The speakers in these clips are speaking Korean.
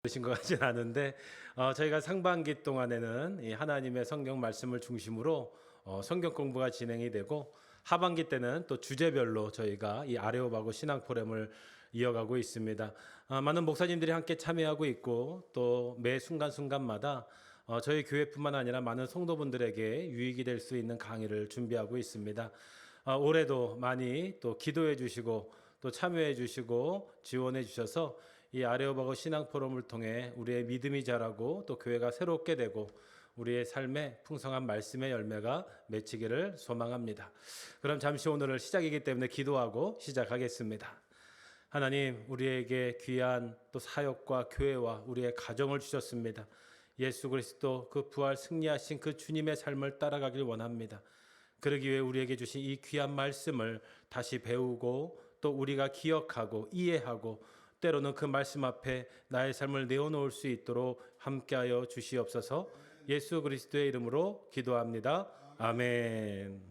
되신 것 같진 않은데 저희가 상반기 동안에는 이 하나님의 성경 말씀을 중심으로 성경 공부가 진행이 되고 하반기 때는 또 주제별로 저희가 이 아레오바고 신앙 포럼을 이어가고 있습니다. 많은 목사님들이 함께 참여하고 있고 또 매 순간순간마다 저희 교회뿐만 아니라 많은 성도분들에게 유익이 될 수 있는 강의를 준비하고 있습니다. 올해도 많이 또 기도해 주시고 또 참여해 주시고 지원해 주셔서 이 아레오바고 신앙 포럼을 통해 우리의 믿음이 자라고 또 교회가 새롭게 되고 우리의 삶에 풍성한 말씀의 열매가 맺히기를 소망합니다. 그럼 잠시 오늘을 시작이기 때문에 기도하고 시작하겠습니다. 하나님, 우리에게 귀한 또 사역과 교회와 우리의 가정을 주셨습니다. 예수 그리스도 그 부활 승리하신 그 주님의 삶을 따라가길 원합니다. 그러기 위해 우리에게 주신 이 귀한 말씀을 다시 배우고 또 우리가 기억하고 이해하고 때로는 그 말씀 앞에 나의 삶을 내어놓을 수 있도록 함께하여 주시옵소서. 예수 그리스도의 이름으로 기도합니다. 아멘.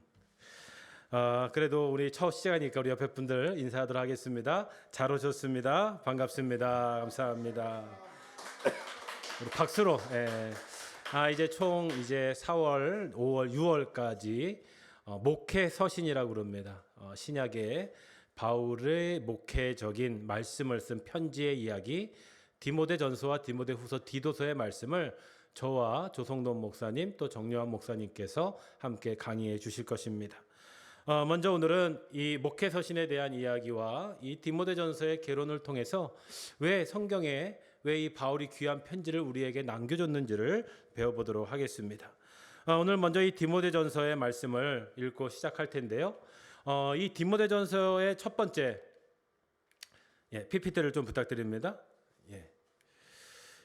그래도 우리 첫 시간이니까 우리 옆에 분들 인사하도록 하겠습니다. 잘 오셨습니다. 반갑습니다. 감사합니다. 우리 박수로. 이제 총 이제 4월, 5월, 6월까지 목회 서신이라고 그럽니다. 신약의 바울의 목회적인 말씀을 쓴 편지의 이야기, 디모데전서와 디모데후서 디도서의 말씀을 저와 조성돈 목사님 또 정요한 목사님께서 함께 강의해 주실 것입니다. 먼저 오늘은 이 목회서신에 대한 이야기와 이 디모데전서의 개론을 통해서 왜 성경에 왜 이 바울이 귀한 편지를 우리에게 남겨줬는지를 배워보도록 하겠습니다. 오늘 먼저 이 디모데전서의 말씀을 읽고 시작할 텐데요. 이 디모데전서의 첫 번째 PPT를 좀 부탁드립니다.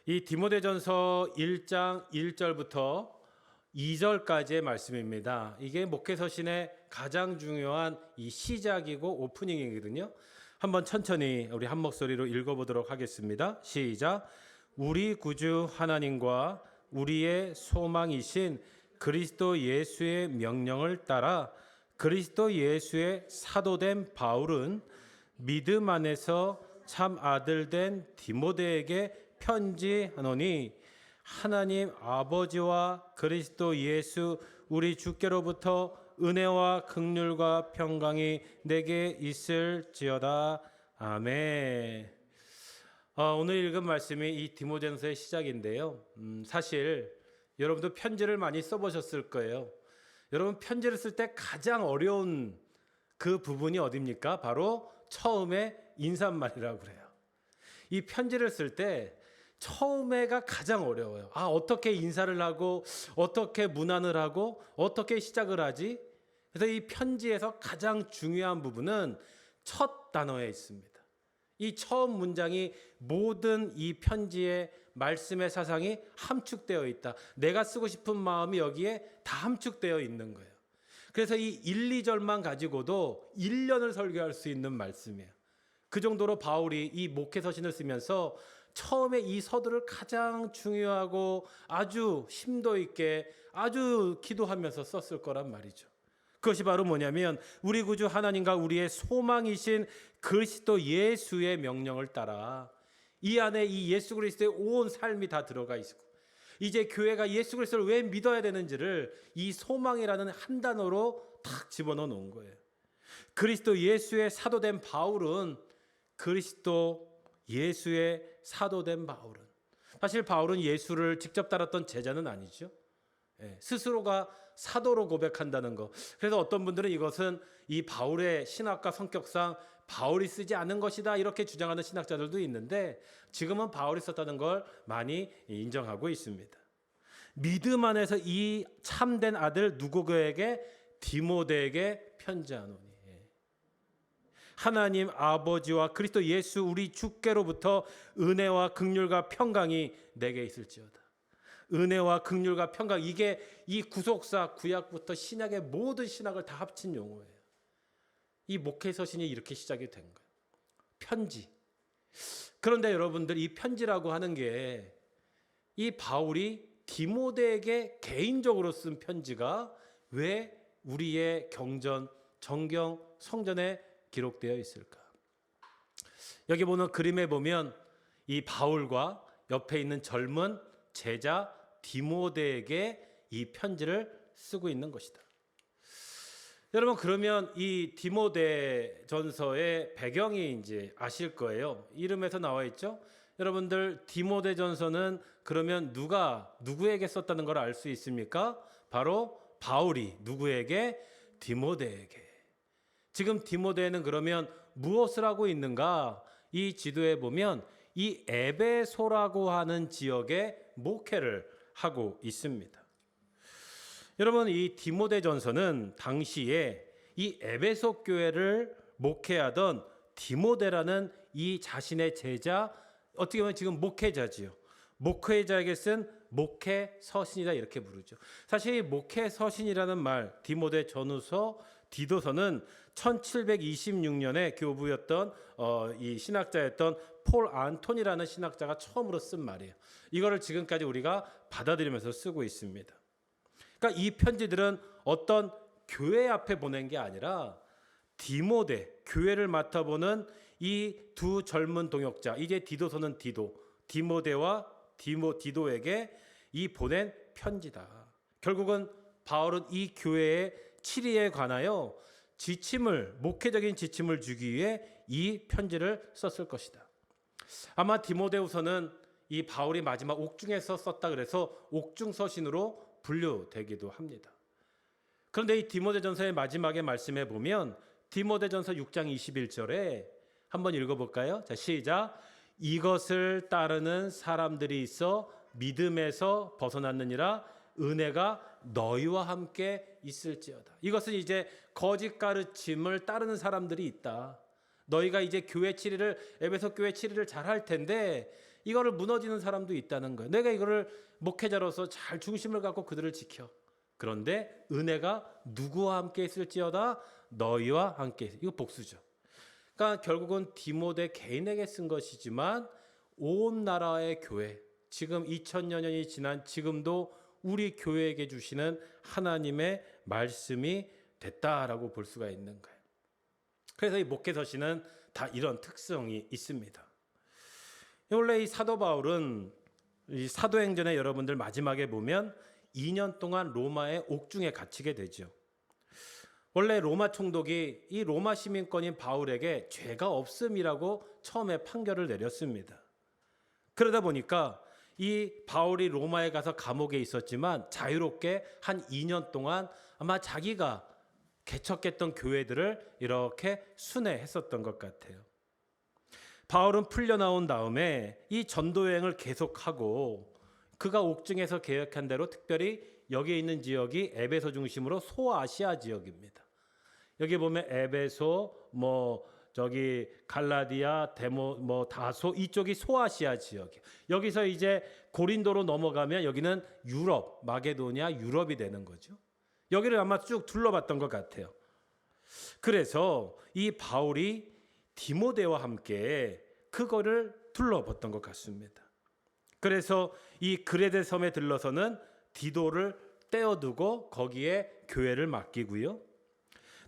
이 디모데전서 1장 1절부터 2절까지의 말씀입니다. 이게 목회서신의 가장 중요한 이 시작이고 오프닝이거든요. 한번 천천히 우리 한 목소리로 읽어보도록 하겠습니다. 시작. 우리 구주 하나님과 우리의 소망이신 그리스도 예수의 명령을 따라 그리스도 예수의 사도된 바울은 믿음 안에서 참 아들 된 디모데에게 편지하노니 하나님 아버지와 그리스도 예수 우리 주께로부터 은혜와 긍휼과 평강이 내게 있을지어다. 아멘. 오늘 읽은 말씀이 이 디모데전서의 시작인데요. 사실 여러분도 편지를 많이 써보셨을 거예요. 여러분 편지를 쓸 때 가장 어려운 그 부분이 어디입니까? 바로 처음에 인사말이라고 그래요. 이 편지를 쓸 때 처음에가 가장 어려워요. 어떻게 인사를 하고 어떻게 문안을 하고 어떻게 시작을 하지? 그래서 이 편지에서 가장 중요한 부분은 첫 단어에 있습니다. 이 처음 문장이 모든 이 편지의 말씀의 사상이 함축되어 있다. 내가 쓰고 싶은 마음이 여기에 다 함축되어 있는 거예요. 그래서 이 1, 2절만 가지고도 1년을 설교할 수 있는 말씀이에요. 그 정도로 바울이 이 목회서신을 쓰면서 처음에 이 서두를 가장 중요하고 아주 심도 있게 아주 기도하면서 썼을 거란 말이죠. 그것이 바로 뭐냐면 우리 구주 하나님과 우리의 소망이신 그리스도 예수의 명령을 따라 이 안에 이 예수 그리스도의 온 삶이 다 들어가 있고 이제 교회가 예수 그리스도를 왜 믿어야 되는지를 이 소망이라는 한 단어로 탁 집어넣어 놓은 거예요. 그리스도 예수의 사도된 바울은 그리스도 예수의 사도된 바울은 사실 바울은 예수를 직접 따랐던 제자는 아니죠. 스스로가 사도로 고백한다는 거. 그래서 어떤 분들은 이것은 이 바울의 신학과 성격상 바울이 쓰지 않은 것이다 이렇게 주장하는 신학자들도 있는데 지금은 바울이 썼다는 걸 많이 인정하고 있습니다. 믿음 안에서 이 참된 아들 누구에게 디모데에게 편지하노니 하나님 아버지와 그리스도 예수 우리 주께로부터 은혜와 긍휼과 평강이 내게 있을지어다. 은혜와 긍휼과 평강, 이게 이 구속사 구약부터 신약의 모든 신학을 다 합친 용어예요. 이 목회서신이 이렇게 시작이 된 거예요. 편지. 그런데 여러분들 이 편지라고 하는 게 이 바울이 디모데에게 개인적으로 쓴 편지가 왜 우리의 경전, 정경, 성전에 기록되어 있을까? 여기 보는 그림에 보면 이 바울과 옆에 있는 젊은 제자 디모데에게 이 편지를 쓰고 있는 것이다. 여러분, 그러면 이 디모데 전서의 배경이 이제 아실 거예요. 이름에서 나와 있죠. 여러분들, 디모데 전서는 그러면 누가 누구에게 썼다는 걸 알 수 있습니까? 바로 바울이 누구에게? 디모데에게. 지금 디모데는 그러면 무엇을 하고 있는가? 이 지도에 보면 이 에베소라고 하는 지역에 목회를 하고 있습니다. 여러분, 이 디모데 전서는 당시에 이 에베소 교회를 목회하던 디모데라는 이 자신의 제자, 어떻게 보면 지금 목회자지요. 목회자에게 쓴 목회 서신이다, 이렇게 부르죠. 사실 이 목회 서신이라는 말, 디모데 전후서, 디도서는 1726년에 교부였던 이 신학자였던 폴 안톤이라는 신학자가 처음으로 쓴 말이에요. 이거를 지금까지 우리가 받아들이면서 쓰고 있습니다. 그러니까 이 편지들은 어떤 교회 앞에 보낸 게 아니라 디모데, 교회를 맡아보는 이 두 젊은 동역자, 이제 디도서는 디모데와 디도에게 이 보낸 편지다. 결국은 바울은 이 교회의 치리에 관하여 목회적인 지침을 주기 위해 이 편지를 썼을 것이다. 아마 디모데후서는 이 바울이 마지막 옥중에서 썼다 그래서 옥중서신으로 분류되기도 합니다. 그런데 이 디모데전서의 마지막에 말씀해 보면 디모데전서 6장 21절에 한번 읽어볼까요? 자, 시작. 이것을 따르는 사람들이 있어 믿음에서 벗어났느니라. 은혜가 너희와 함께 있을지어다. 이것은 이제 거짓 가르침을 따르는 사람들이 있다. 너희가 이제 교회 치리를, 에베소 교회 치리를 잘 할 텐데 이거를 무너지는 사람도 있다는 거예요. 내가 이거를 목회자로서 잘 중심을 갖고 그들을 지켜. 그런데 은혜가 누구와 함께 있을지어다. 너희와 함께. 이거 복수죠. 그러니까 결국은 디모데 개인에게 쓴 것이지만 온 나라의 교회, 지금 2000여 년이 지난 지금도 우리 교회에게 주시는 하나님의 말씀이 됐다라고 볼 수가 있는 거예요. 그래서 이 목회서신은 다 이런 특성이 있습니다. 원래 이 사도 바울은 이 사도행전에 여러분들 마지막에 보면 2년 동안 로마의 옥중에 갇히게 되죠. 원래 로마 총독이 이 로마 시민권인 바울에게 죄가 없음이라고 처음에 판결을 내렸습니다. 그러다 보니까 이 바울이 로마에 가서 감옥에 있었지만 자유롭게 한 2년 동안 아마 자기가 개척했던 교회들을 이렇게 순회했었던 것 같아요. 바울은 풀려나온 다음에 이 전도여행을 계속하고 그가 옥중에서 계획한 대로 특별히 여기에 있는 지역이 에베소 중심으로 소아시아 지역입니다. 여기 보면 에베소, 저기 갈라디아, 다소, 이쪽이 소아시아 지역이에요. 여기서 이제 고린도로 넘어가면 여기는 유럽, 마게도니아, 유럽이 되는 거죠. 여기를 아마 쭉 둘러봤던 것 같아요. 그래서 이 바울이 디모데와 함께 그거를 둘러봤던 것 같습니다. 그래서 이 그레데 섬에 들러서는 디도를 떼어두고 거기에 교회를 맡기고요.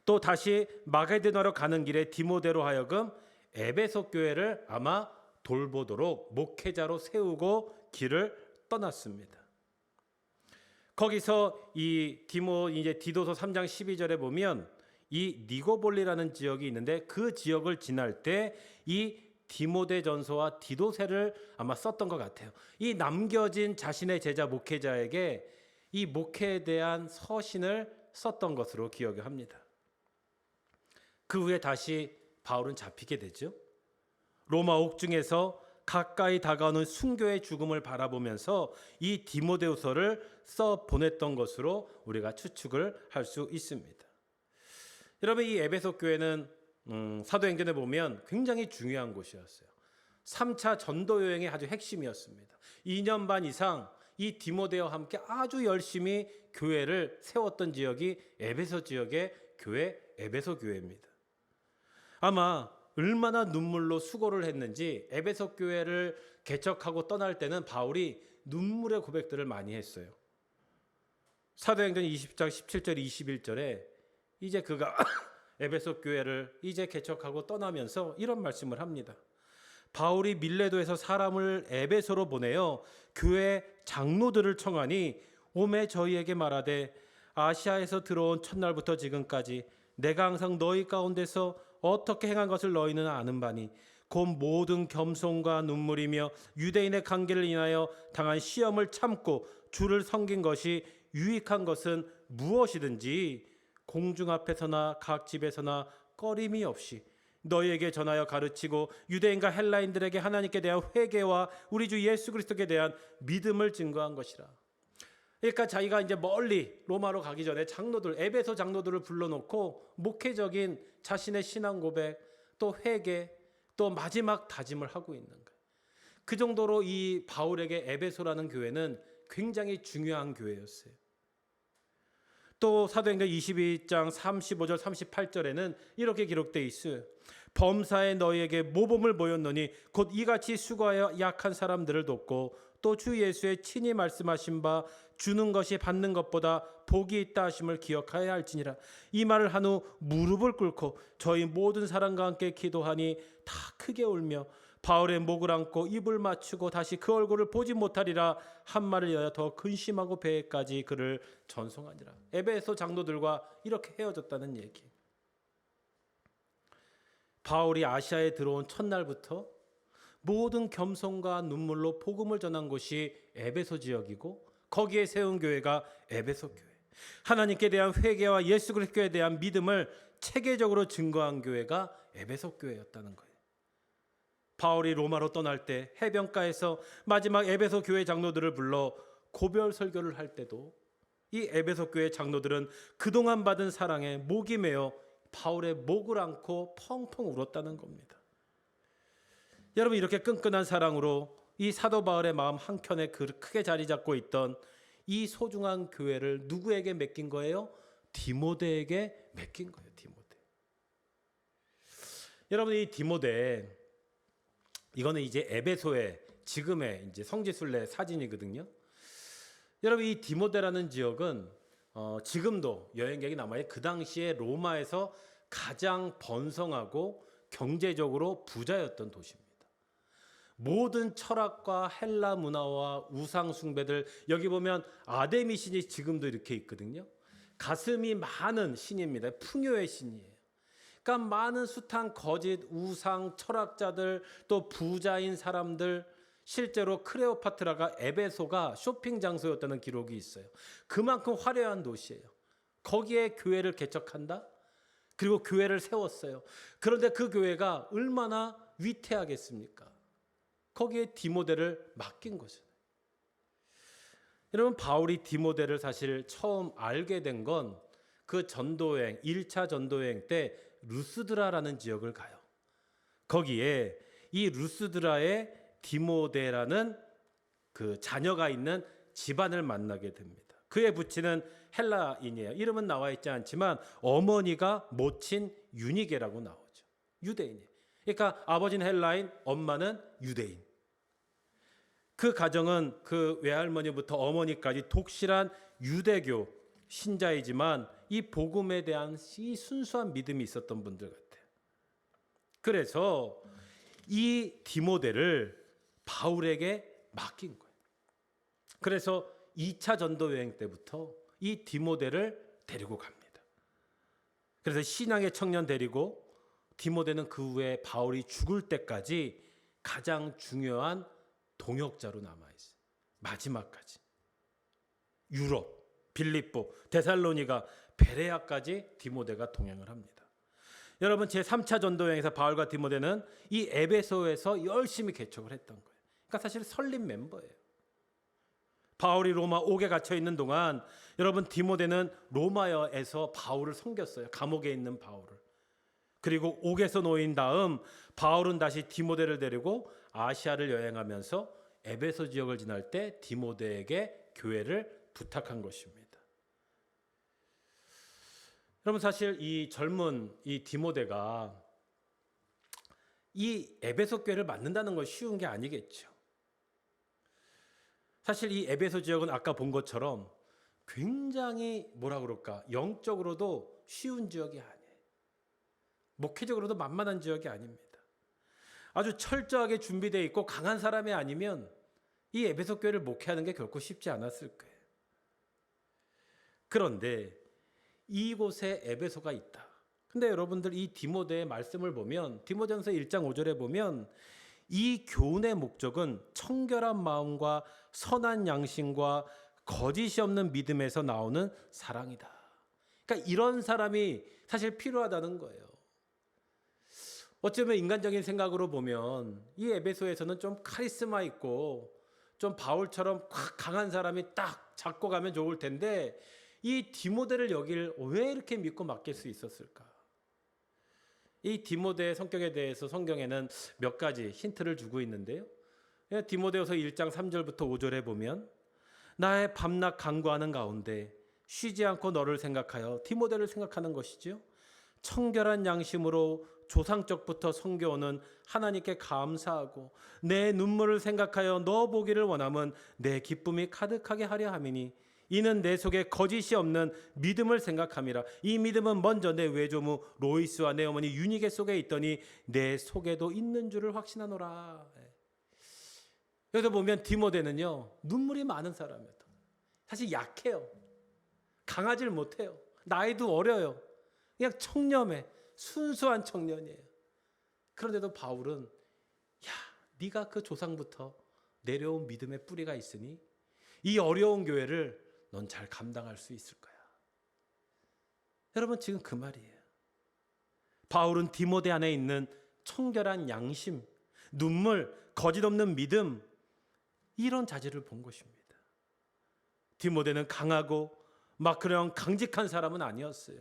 또 다시 마게도나로 가는 길에 디모데로 하여금 에베소 교회를 아마 돌보도록 목회자로 세우고 길을 떠났습니다. 거기서 이제 디도서 3장 12절에 보면 이 니고볼리라는 지역이 있는데 그 지역을 지날 때 이 디모데 전서와 디도서를 아마 썼던 것 같아요. 이 남겨진 자신의 제자 목회자에게 이 목회에 대한 서신을 썼던 것으로 기억을 합니다. 그 후에 다시 바울은 잡히게 되죠. 로마 옥중에서 가까이 다가오는 순교의 죽음을 바라보면서 이 디모데후서를 써 보냈던 것으로 우리가 추측을 할 수 있습니다. 여러분, 이 에베소 교회는 사도행전에 보면 굉장히 중요한 곳이었어요. 3차 전도 여행의 아주 핵심이었습니다. 2년 반 이상 이 디모데와 함께 아주 열심히 교회를 세웠던 지역이 에베소 지역의 교회, 에베소 교회입니다. 아마 얼마나 눈물로 수고를 했는지 에베소 교회를 개척하고 떠날 때는 바울이 눈물의 고백들을 많이 했어요. 사도행전 20장 17절 21절에 이제 그가 에베소 교회를 이제 개척하고 떠나면서 이런 말씀을 합니다. 바울이 밀레도에서 사람을 에베소로 보내어 교회 장로들을 청하니 오매 저희에게 말하되 아시아에서 들어온 첫날부터 지금까지 내가 항상 너희 가운데서 어떻게 행한 것을 너희는 아는 바니 곧 모든 겸손과 눈물이며 유대인의 관계를 인하여 당한 시험을 참고 주를 섬긴 것이 유익한 것은 무엇이든지 공중 앞에서나 각 집에서나 꺼림이 없이 너희에게 전하여 가르치고 유대인과 헬라인들에게 하나님께 대한 회개와 우리 주 예수 그리스도께 대한 믿음을 증거한 것이라. 그러니까 자기가 이제 멀리 로마로 가기 전에 장로들, 에베소 장로들을 불러놓고 목회적인 자신의 신앙 고백, 또 회개, 또 마지막 다짐을 하고 있는 거예요. 그 정도로 이 바울에게 에베소라는 교회는 굉장히 중요한 교회였어요. 또 사도행전 22장 35절 38절에는 이렇게 기록되어 있어요. 범사에 너희에게 모범을 보였노니 곧 이같이 수고하여 약한 사람들을 돕고 또 주 예수의 친히 말씀하신 바 주는 것이 받는 것보다 복이 있다 하심을 기억하여야 할지니라. 이 말을 한 후 무릎을 꿇고 저희 모든 사람과 함께 기도하니 다 크게 울며 바울의 목을 안고 입을 맞추고 다시 그 얼굴을 보지 못하리라 한 말을 여야 더 근심하고 배에까지 그를 전송하니라. 에베소 장로들과 이렇게 헤어졌다는 얘기. 바울이 아시아에 들어온 첫날부터 모든 겸손과 눈물로 복음을 전한 곳이 에베소 지역이고 거기에 세운 교회가 에베소 교회. 하나님께 대한 회개와 예수 그리스도에 대한 믿음을 체계적으로 증거한 교회가 에베소 교회였다는 거예요. 바울이 로마로 떠날 때 해변가에서 마지막 에베소 교회 장로들을 불러 고별 설교를 할 때도 이 에베소 교회 장로들은 그동안 받은 사랑에 목이 메어 바울의 목을 안고 펑펑 울었다는 겁니다. 여러분, 이렇게 끈끈한 사랑으로 이 사도 바울의 마음 한켠에 크게 자리 잡고 있던 이 소중한 교회를 누구에게 맡긴 거예요? 디모데에게 맡긴 거예요. 디모데. 여러분, 이 디모데, 이거는 이제 에베소의 지금의 이제 성지순례 사진이거든요. 여러분, 이 디모데라는 지역은 지금도 여행객이 남아요. 그 당시에 로마에서 가장 번성하고 경제적으로 부자였던 도시입니다. 모든 철학과 헬라 문화와 우상 숭배들, 여기 보면 아데미신이 지금도 이렇게 있거든요. 가슴이 많은 신입니다. 풍요의 신이에요. 그러니까 많은 숱한 거짓 우상 철학자들, 또 부자인 사람들, 실제로 클레오파트라가 에베소가 쇼핑 장소였다는 기록이 있어요. 그만큼 화려한 도시예요. 거기에 교회를 개척한다? 그리고 교회를 세웠어요. 그런데 그 교회가 얼마나 위태하겠습니까? 거기에 디모데를 맡긴 거잖아요. 여러분, 바울이 디모데를 사실 처음 알게 된 건 그 전도여행, 1차 전도여행 때 루스드라라는 지역을 가요. 거기에 이 루스드라의 디모데라는 그 자녀가 있는 집안을 만나게 됩니다. 그의 부친은 헬라인이에요. 이름은 나와 있지 않지만 어머니가 모친 유니게라고 나오죠. 유대인이에요. 그러니까 아버지는 헬라인, 엄마는 유대인. 그 가정은 그 외할머니부터 어머니까지 독실한 유대교 신자이지만 이 복음에 대한 이 순수한 믿음이 있었던 분들 같아요. 그래서 이 디모데를 바울에게 맡긴 거예요. 그래서 2차 전도 여행 때부터 이 디모데를 데리고 갑니다. 그래서 신앙의 청년 데리고 디모데는 그 후에 바울이 죽을 때까지 가장 중요한 동역자로 남아있어요. 마지막까지. 유럽, 빌립보, 데살로니가, 베레아까지 디모데가 동행을 합니다. 여러분, 제3차 전도여행에서 바울과 디모데는 이 에베소에서 열심히 개척을 했던 거예요. 그러니까 사실 설립 멤버예요. 바울이 로마 옥에 갇혀 있는 동안 여러분, 디모데는 로마에서 바울을 섬겼어요. 감옥에 있는 바울을. 그리고 옥에서 놓인 다음 바울은 다시 디모데를 데리고 아시아를 여행하면서 에베소 지역을 지날 때 디모데에게 교회를 부탁한 것입니다. 여러분, 사실 이 젊은 이 디모데가 이 에베소 교회를 만든다는 건 쉬운 게 아니겠죠. 사실 이 에베소 지역은 아까 본 것처럼 굉장히 뭐라 그럴까, 영적으로도 쉬운 지역이 아니에요. 목회적으로도 만만한 지역이 아닙니다. 아주 철저하게 준비되어 있고 강한 사람이 아니면 이 에베소 교회를 목회하는 게 결코 쉽지 않았을 거예요. 그런데 이곳에 에베소가 있다. 근데 여러분들 이 디모데의 말씀을 보면 디모데전서 1장 5절에 보면 이 교훈의 목적은 청결한 마음과 선한 양심과 거짓이 없는 믿음에서 나오는 사랑이다. 그러니까 이런 사람이 사실 필요하다는 거예요. 어쩌면 인간적인 생각으로 보면 이 에베소에서는 좀 카리스마 있고 좀 바울처럼 확 강한 사람이 딱 잡고 가면 좋을 텐데 이 디모데를 여길 왜 이렇게 믿고 맡길 수 있었을까? 이 디모데의 성격에 대해서 성경에는 몇 가지 힌트를 주고 있는데요. 디모데후서 1장 3절부터 5절에 보면 나의 밤낮 간구하는 가운데 쉬지 않고 너를 생각하여 디모데를 생각하는 것이지요. 청결한 양심으로 조상적부터 섬겨오는 하나님께 감사하고 내 눈물을 생각하여 너 보기를 원함은 내 기쁨이 가득하게 하려 함이니 이는 내 속에 거짓이 없는 믿음을 생각함이라. 이 믿음은 먼저 내 외조무 로이스와 내 어머니 유니게 속에 있더니 내 속에도 있는 줄을 확신하노라. 여기서 보면 디모데는요 눈물이 많은 사람이었다. 사실 약해요. 강하질 못해요. 나이도 어려요. 그냥 청렴해. 순수한 청년이에요. 그런데도 바울은 야, 네가 그 조상부터 내려온 믿음의 뿌리가 있으니 이 어려운 교회를 넌 잘 감당할 수 있을 거야. 여러분 지금 그 말이에요. 바울은 디모데 안에 있는 청결한 양심, 눈물, 거짓 없는 믿음 이런 자질을 본 것입니다. 디모데는 강하고 막 그런 강직한 사람은 아니었어요.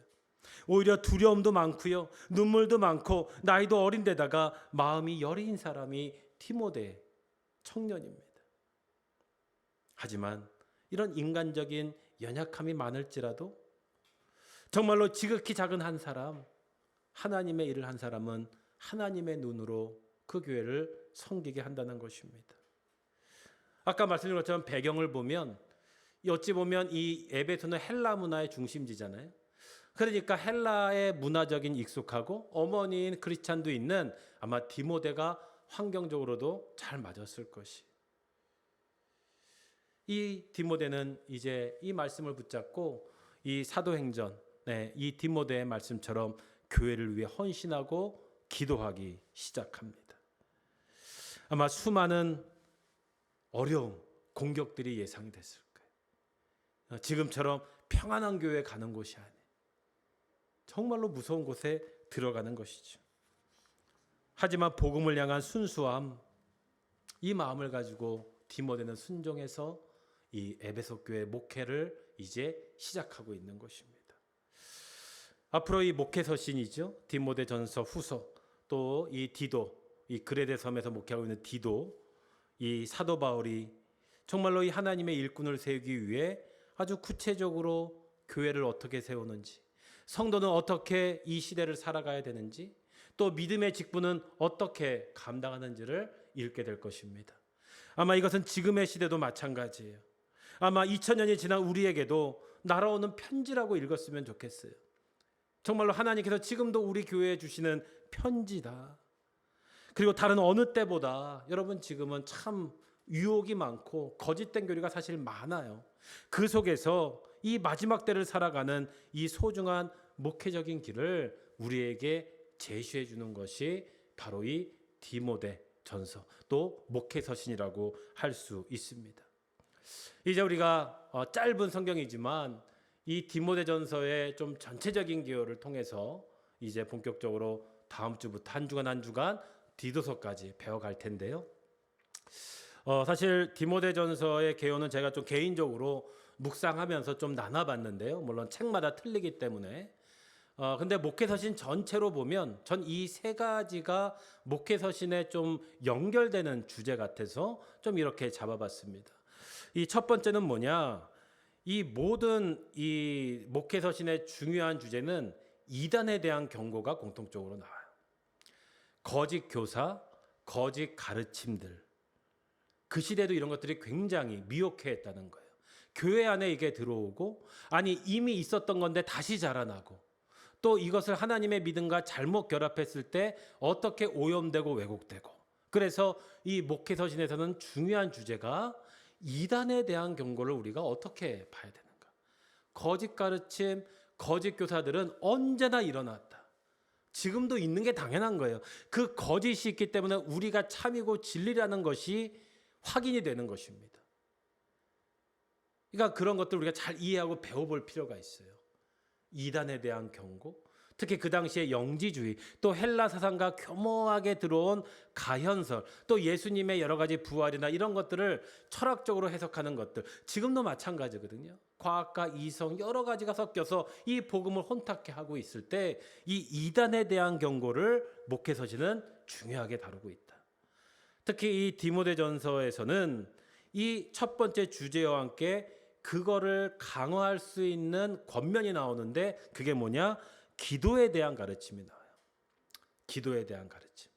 오히려 두려움도 많고요. 눈물도 많고 나이도 어린데다가 마음이 여린 사람이 디모데 청년입니다. 하지만 이런 인간적인 연약함이 많을지라도 정말로 지극히 작은 한 사람, 하나님의 일을 한 사람은 하나님의 눈으로 그 교회를 섬기게 한다는 것입니다. 아까 말씀드린 것처럼 배경을 보면 어찌 보면 이 에베소는 헬라 문화의 중심지잖아요. 그러니까 헬라의 문화적인 익숙하고 어머니인 크리스찬도 있는 아마 디모데가 환경적으로도 잘 맞았을 것이. 이 디모데는 이제 이 말씀을 붙잡고 이 사도행전, 이 디모데의 말씀처럼 교회를 위해 헌신하고 기도하기 시작합니다. 아마 수많은 어려움, 공격들이 예상이 됐을 거예요. 지금처럼 평안한 교회에 가는 곳이 아니에요. 정말로 무서운 곳에 들어가는 것이죠. 하지만 복음을 향한 순수함, 이 마음을 가지고 디모데는 순종해서 이 에베소 교회 목회를 이제 시작하고 있는 것입니다. 앞으로 이 목회 서신이죠. 디모데전서 후서, 또 이 디도, 이 그레데 섬에서 목회하고 있는 디도, 이 사도 바울이 정말로 이 하나님의 일꾼을 세우기 위해 아주 구체적으로 교회를 어떻게 세우는지, 성도는 어떻게 이 시대를 살아가야 되는지, 또 믿음의 직분은 어떻게 감당하는지를 읽게 될 것입니다. 아마 이것은 지금의 시대도 마찬가지예요. 아마 2000년이 지난 우리에게도 날아오는 편지라고 읽었으면 좋겠어요. 정말로 하나님께서 지금도 우리 교회에 주시는 편지다. 그리고 다른 어느 때보다 여러분 지금은 참 유혹이 많고 거짓된 교리가 사실 많아요. 그 속에서 이 마지막 때를 살아가는 이 소중한 목회적인 길을 우리에게 제시해 주는 것이 바로 이 디모데 전서, 또 목회 서신이라고 할 수 있습니다. 이제 우리가 짧은 성경이지만 이 디모데 전서의 좀 전체적인 기호를 통해서 이제 본격적으로 다음 주부터 한 주간 한 주간 디도서까지 배워갈 텐데요. 사실 디모데 전서의 개요는 제가 좀 개인적으로 묵상하면서 좀 나눠봤는데요. 물론 책마다 틀리기 때문에. 근데 목회서신 전체로 보면 전 이 세 가지가 목회서신에 좀 연결되는 주제 같아서 좀 이렇게 잡아봤습니다. 이 첫 번째는 뭐냐? 이 모든 이 목회서신의 중요한 주제는 이단에 대한 경고가 공통적으로 나와요. 거짓 교사, 거짓 가르침들. 그 시대도 이런 것들이 굉장히 미혹해했다는 거예요. 교회 안에 이게 들어오고, 아니 이미 있었던 건데 다시 자라나고, 또 이것을 하나님의 믿음과 잘못 결합했을 때 어떻게 오염되고 왜곡되고, 그래서 이 목회서신에서는 중요한 주제가 이단에 대한 경고를 우리가 어떻게 봐야 되는가. 거짓 가르침, 거짓 교사들은 언제나 일어났다. 지금도 있는 게 당연한 거예요. 그 거짓이 있기 때문에 우리가 참이고 진리라는 것이 확인이 되는 것입니다. 그러니까 그런 것들 우리가 잘 이해하고 배워볼 필요가 있어요. 이단에 대한 경고, 특히 그 당시에 영지주의, 또 헬라 사상과 교묘하게 들어온 가현설, 또 예수님의 여러 가지 부활이나 이런 것들을 철학적으로 해석하는 것들, 지금도 마찬가지거든요. 과학과 이성 여러 가지가 섞여서 이 복음을 혼탁해 하고 있을 때 이 이단에 대한 경고를 목회서신은 중요하게 다루고 있다. 특히 이 디모데전서에서는 이 첫 번째 주제와 함께 그거를 강화할 수 있는 권면이 나오는데 그게 뭐냐? 기도에 대한 가르침이 나와요. 기도에 대한 가르침.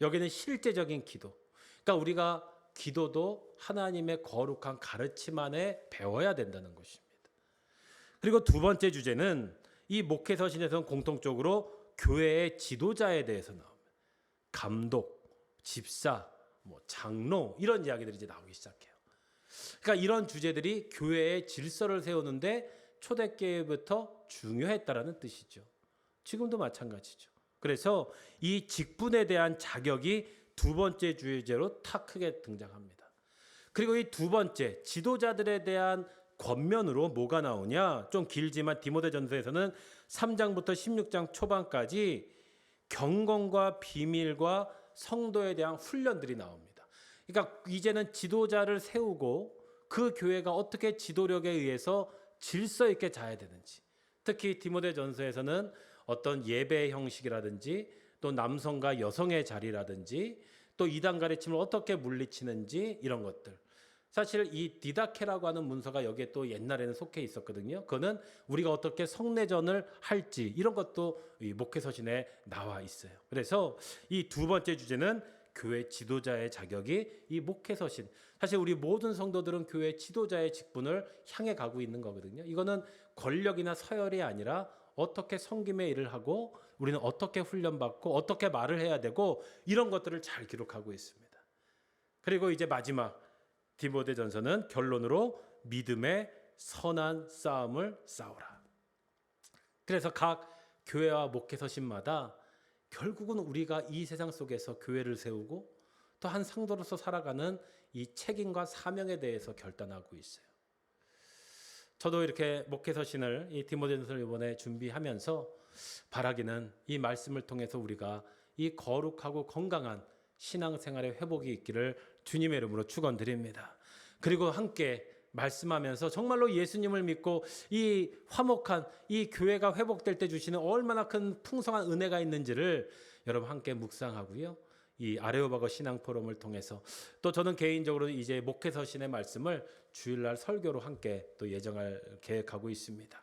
여기는 실제적인 기도. 그러니까 우리가 기도도 하나님의 거룩한 가르침 안에 배워야 된다는 것입니다. 그리고 두 번째 주제는 이 목회서신에서는 공통적으로 교회의 지도자에 대해서 나옵니다. 감독, 집사, 장로 이런 이야기들이 이제 나오기 시작해요. 그러니까 이런 주제들이 교회의 질서를 세우는데 초대교회부터 중요했다라는 뜻이죠. 지금도 마찬가지죠. 그래서 이 직분에 대한 자격이 두 번째 주제로 탁 크게 등장합니다. 그리고 이 두 번째 지도자들에 대한 권면으로 뭐가 나오냐? 좀 길지만 디모데전서에서는 3장부터 16장 초반까지 경건과 비밀과 성도에 대한 훈련들이 나옵니다. 그러니까 이제는 지도자를 세우고 그 교회가 어떻게 지도력에 의해서 질서 있게 자야 되는지, 특히 디모데전서에서는 어떤 예배 형식이라든지 또 남성과 여성의 자리라든지 또 이단 가르침을 어떻게 물리치는지 이런 것들. 사실 이 디다케라고 하는 문서가 여기에 또 옛날에는 속해 있었거든요. 그거는 우리가 어떻게 성례전을 할지 이런 것도 이 목회서신에 나와 있어요. 그래서 이 두 번째 주제는 교회 지도자의 자격이 이 목회서신. 사실 우리 모든 성도들은 교회 지도자의 직분을 향해 가고 있는 거거든요. 이거는 권력이나 서열이 아니라 어떻게 섬김의 일을 하고 우리는 어떻게 훈련받고 어떻게 말을 해야 되고 이런 것들을 잘 기록하고 있습니다. 그리고 이제 마지막 디모데전서는 결론으로 믿음의 선한 싸움을 싸우라. 그래서 각 교회와 목회서신마다 결국은 우리가 이 세상 속에서 교회를 세우고 또 한 상도로서 살아가는 이 책임과 사명에 대해서 결단하고 있어요. 저도 이렇게 목회서신을 이 디모데전서를 이번에 준비하면서 바라기는 이 말씀을 통해서 우리가 이 거룩하고 건강한 신앙생활의 회복이 있기를 주님의 이름으로 축원드립니다. 그리고 함께 말씀하면서 정말로 예수님을 믿고 이 화목한 이 교회가 회복될 때 주시는 얼마나 큰 풍성한 은혜가 있는지를 여러분 함께 묵상하고요. 이 아레오바거 신앙 포럼을 통해서 또 저는 개인적으로 이제 목회서신의 말씀을 주일날 설교로 함께 또 예정할 계획하고 있습니다.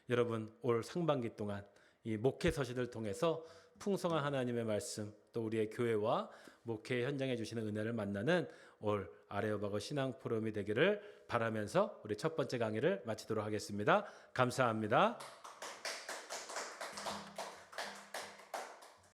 여러분 올 상반기 동안 이 목회서신을 통해서 풍성한 하나님의 말씀 또 우리의 교회와 목회 현장에 주시는 은혜를 만나는 올 아레오바거 신앙 포럼이 되기를 바라면서 우리 첫 번째 강의를 마치도록 하겠습니다. 감사합니다.